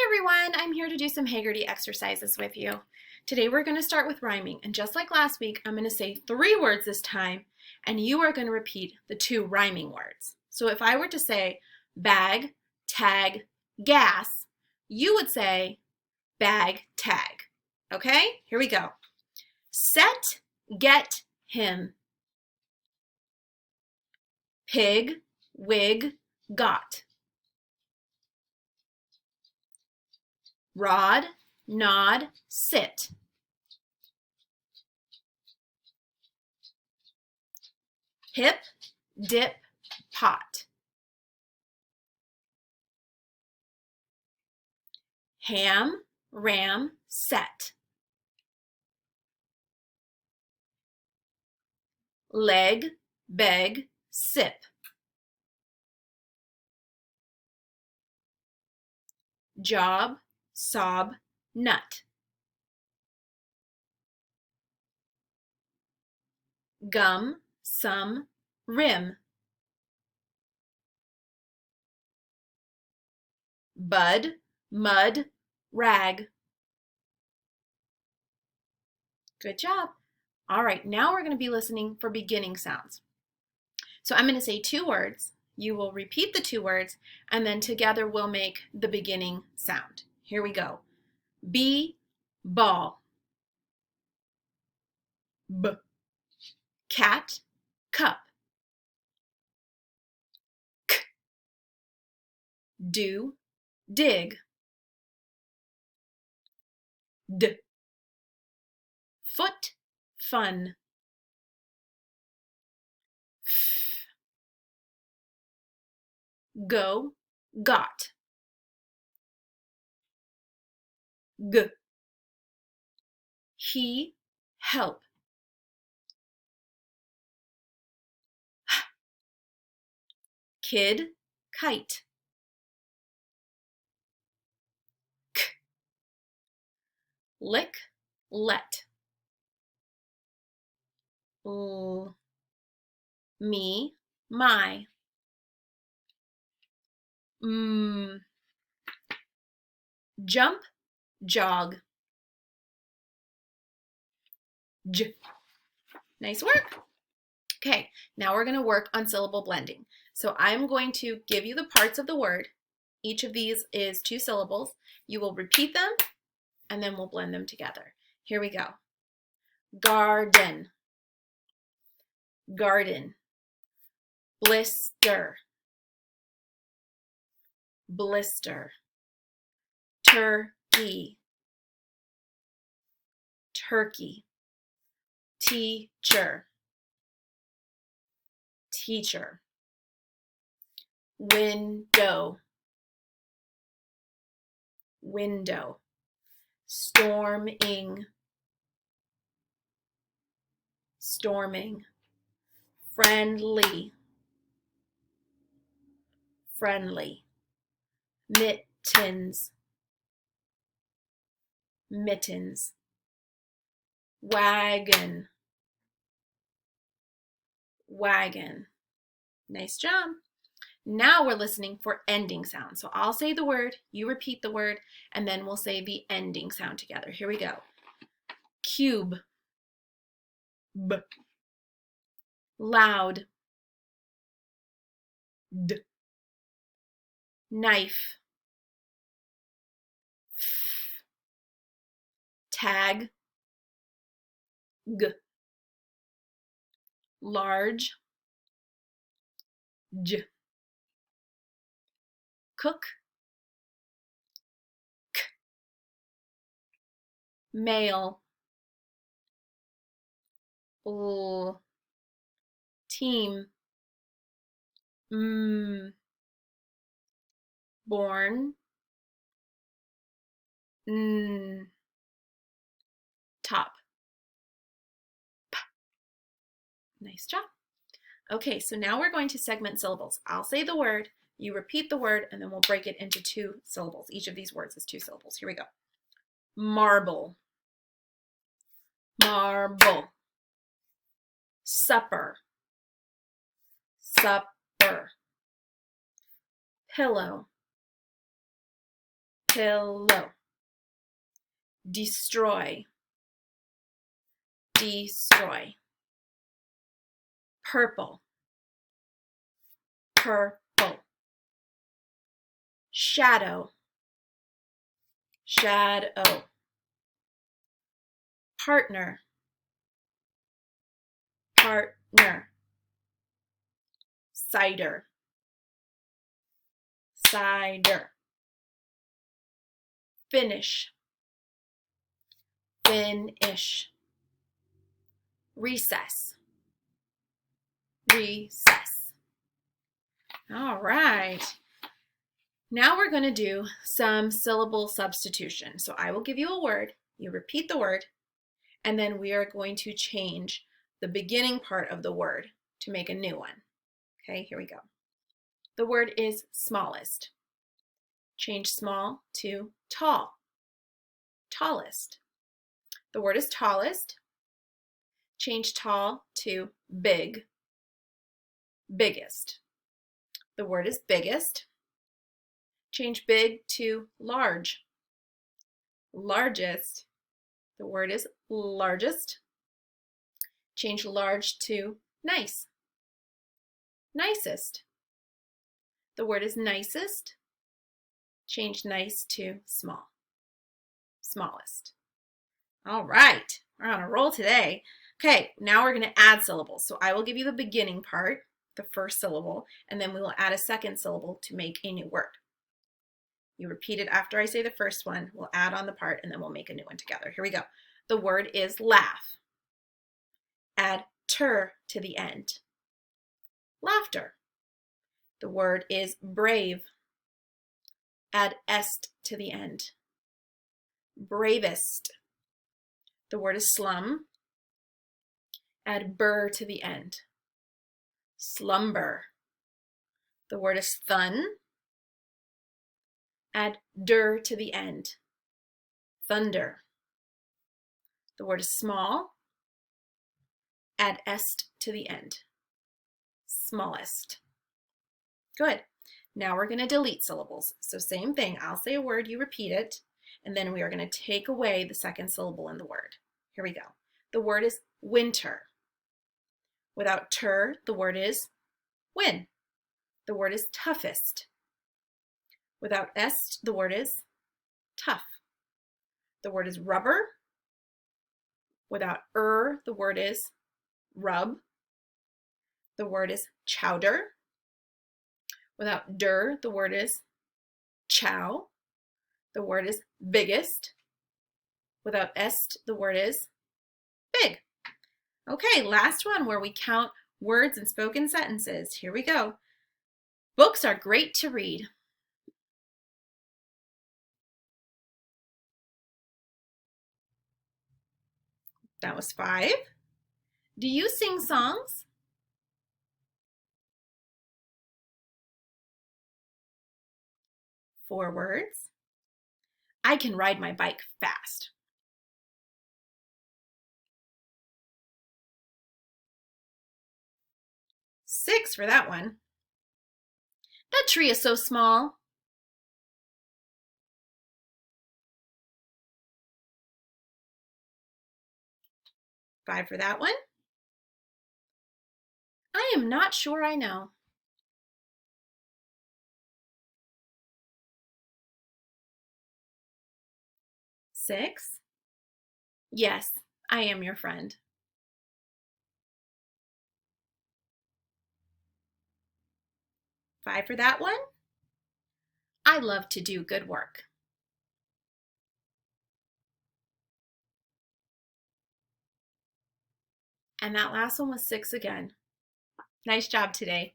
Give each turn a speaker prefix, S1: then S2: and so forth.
S1: everyone, I'm here to do some Heggerty exercises with you. Today we're going to start with rhyming, and just like last week, I'm going to say 3 words this time, and you are going to repeat the 2 rhyming words. So if I were to say bag, tag, gas, you would say bag, tag. Okay, here we go. Set, get, him. Pig, wig, got. Rod, nod, sit. Hip, dip, pot. Ham, ram, set. Leg, beg, sip. Job, sob, nut. Gum, sum, rim. Bud, mud, rag. Good job. All right, now we're going to be listening for beginning sounds. So I'm going to say 2 words. You will repeat the 2 words, and then together we'll make the beginning sound. Here we go. B, ball. B. Cat, cup. K. Do, dig. D. Foot, fun. F. Go, got. G. He, help. H. Kid, kite. K. Lick, let. L. Me, my. M. Jump, jog. J. Nice work. Okay, now we're going to work on syllable blending. So I'm going to give you the parts of the word. Each of these is 2 syllables. You will repeat them, and then we'll blend them together. Here we go. Garden. Garden. Blister. Blister. Turkey. Turkey. Teacher. Teacher. Window. Window. Storming. Storming. Friendly. Friendly. Mittens. Mittens. Wagon. Wagon. Nice job. Now we're listening for ending sounds. So I'll say the word, you repeat the word, and then we'll say the ending sound together. Here we go. Cube. B. Loud. D. Knife. F. Tag. G. Large. J. Cook. K. Mail. L. Team. M. Born. N. Top. P. Nice job. Okay, so now we're going to segment syllables. I'll say the word, you repeat the word, and then we'll break it into 2 syllables. Each of these words is 2 syllables. Here we go. Marble. Marble. Supper. Supper. Pillow. pillow, destroy, destroy, purple, purple, shadow, shadow, partner, partner, cider, cider, finish, finish, recess, recess. All right. Now we're going to do some syllable substitution. So I will give you a word, you repeat the word, and then we are going to change the beginning part of the word to make a new one. Okay, here we go. The word is smallest. Change small to tall. Tallest. The word is tallest. Change tall to big. Biggest. The word is biggest. Change big to large. Largest. The word is largest. Change large to nice. Nicest. The word is nicest. Change nice to small. Smallest. All right, we're on a roll today. Okay, now we're going to add syllables. So I will give you the beginning part, the first syllable, and then we will add a second syllable to make a new word. You repeat it after I say the first one. We'll add on the part, and then we'll make a new one together. Here we go. The word is laugh. Add ter to the end. Laughter. The word is brave. Add est to the end. Bravest. The word is slum. Add ber to the end. Slumber. The word is thun. Add der to the end. Thunder. The word is small. Add est to the end. Smallest. Good. Now we're going to delete syllables. So same thing. I'll say a word, you repeat it, and then we are going to take away the second syllable in the word. Here we go. The word is winter. Without ter, the word is win. The word is toughest. Without est, the word is tough. The word is rubber. Without the word is rub. The word is chowder. Without der, the word is chow. The word is biggest. Without est, the word is big. Okay, last one where we count words and spoken sentences. Here we go. Books are great to read. That was 5. Do you sing songs? 4 words. I can ride my bike fast. 6 for that one. That tree is so small. 5 for that one. I am not sure I know. 6. Yes, I am your friend. 5 for that one. I love to do good work. And that last one was 6 again. Nice job today.